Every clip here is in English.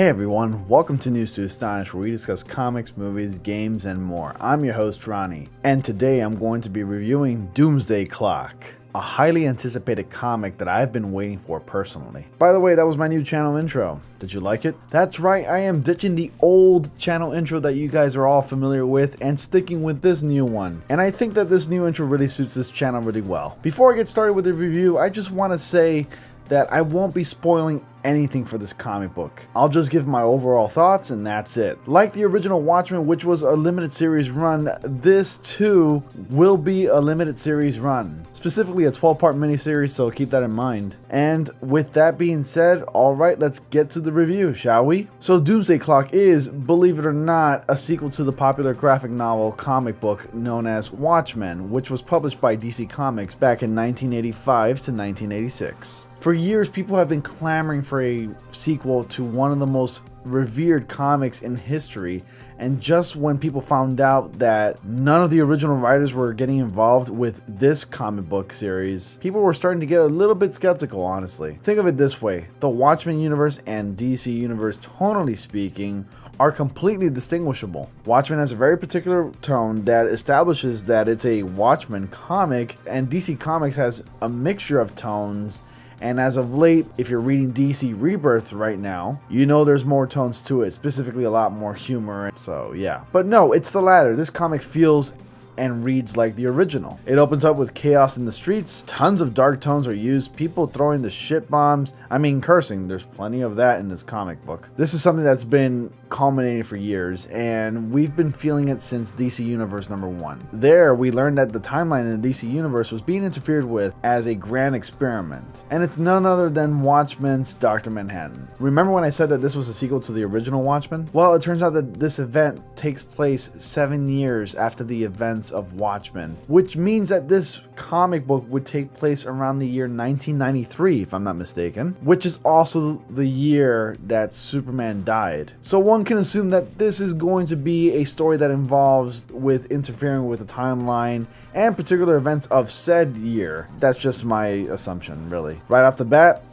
Hey everyone, welcome to News to Astonish, where we discuss comics, movies, games, and more. I'm your host Ronnie, and today I'm going to be reviewing Doomsday Clock, a highly anticipated comic that I've been waiting for personally. By the way, that was my new channel intro. Did you like it? That's right, I am ditching the old channel intro that you guys are all familiar with and sticking with this new one. And I think that this new intro really suits this channel really well. Before I get started with the review, I just want to say that I won't be spoiling anything for this comic book. I'll just give my overall thoughts and that's it. Like the original Watchmen, which was a limited series run, this too will be a limited series run. Specifically a 12-part miniseries, so keep that in mind. And with that being said, alright, let's get to the review, shall we? So Doomsday Clock is, believe it or not, a sequel to the popular graphic novel comic book known as Watchmen, which was published by DC Comics back in 1985 to 1986. For years, people have been clamoring for a sequel to one of the most revered comics in history, and just when people found out that none of the original writers were getting involved with this comic book series, people were starting to get a little bit skeptical, honestly. Think of it this way, the Watchmen universe and DC universe, tonally speaking, are completely distinguishable. Watchmen has a very particular tone that establishes that it's a Watchmen comic, and DC Comics has a mixture of tones. And as of late, if you're reading DC Rebirth right now, you know there's more tones to it, specifically a lot more humor. So yeah. But no, it's the latter. This comic feels and reads like the original. It opens up with chaos in the streets, tons of dark tones are used, people throwing the shit bombs, I mean cursing, there's plenty of that in this comic book. This is something that's been culminating for years, and we've been feeling it since DC Universe #1. There, we learned that the timeline in the DC Universe was being interfered with as a grand experiment, and it's none other than Watchmen's Dr. Manhattan. Remember when I said that this was a sequel to the original Watchmen? Well, it turns out that this event takes place 7 years after the events of Watchmen, which means that this comic book would take place around the year 1993, if I'm not mistaken, which is also the year that Superman died. So one can assume that this is going to be a story that involves with interfering with the timeline and particular events of said year. That's just my assumption, really. Right off the bat,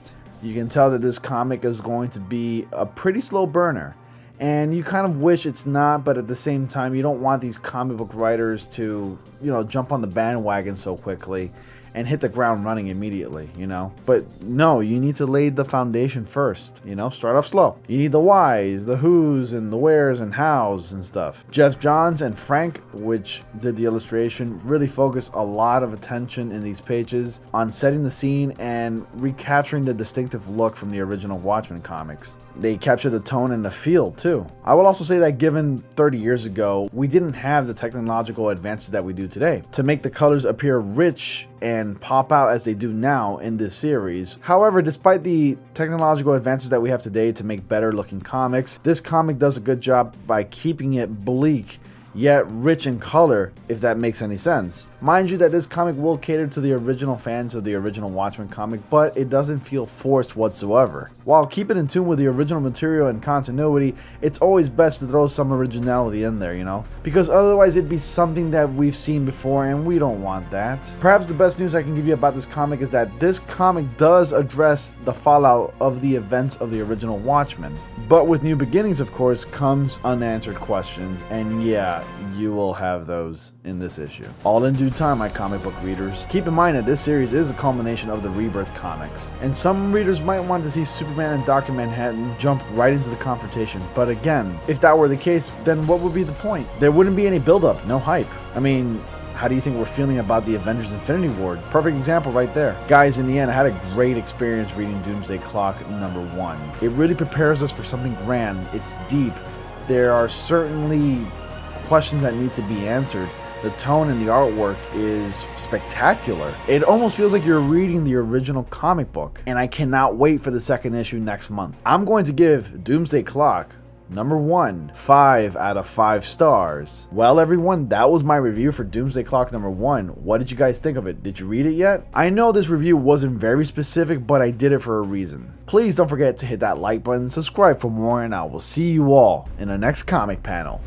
you can tell that this comic is going to be a pretty slow burner. And you kind of wish it's not, but at the same time, you don't want these comic book writers to, jump on the bandwagon so quickly and hit the ground running immediately, But no, you need to lay the foundation first, start off slow. You need the whys, the whos, and the wheres and hows and stuff. Jeff Johns and Frank, which did the illustration, really focus a lot of attention in these pages on setting the scene and recapturing the distinctive look from the original Watchmen comics. They capture the tone and the feel too. I will also say that given 30 years ago, we didn't have the technological advances that we do today to make the colors appear rich and pop out as they do now in this series. However, despite the technological advances that we have today to make better looking comics, this comic does a good job by keeping it bleak yet rich in color, if that makes any sense. Mind you that this comic will cater to the original fans of the original Watchmen comic, but it doesn't feel forced whatsoever. While keeping in tune with the original material and continuity, it's always best to throw some originality in there, because otherwise it'd be something that we've seen before and we don't want that. Perhaps the best news I can give you about this comic is that this comic does address the fallout of the events of the original Watchmen. But with new beginnings, of course, comes unanswered questions, and yeah, you will have those in this issue. All in due time, my comic book readers. Keep in mind that this series is a culmination of the Rebirth comics, and some readers might want to see Superman and Dr. Manhattan jump right into the confrontation, but again, if that were the case, then what would be the point? There wouldn't be any build-up, no hype. I mean, how do you think we're feeling about the Avengers Infinity War? Perfect example right there. Guys, in the end, I had a great experience reading Doomsday Clock #1. It really prepares us for something grand. It's deep. There are certainly questions that need to be answered. The tone and the artwork is spectacular. It almost feels like you're reading the original comic book, and I cannot wait for the second issue next month. I'm going to give Doomsday Clock #1 5 out of 5 stars. Well everyone, that was my review for Doomsday Clock #1. What did you guys think of it? Did you read it yet? I know this review wasn't very specific, but I did it for a reason. Please don't forget to hit that like button, subscribe for more, and I will see you all in the next comic panel.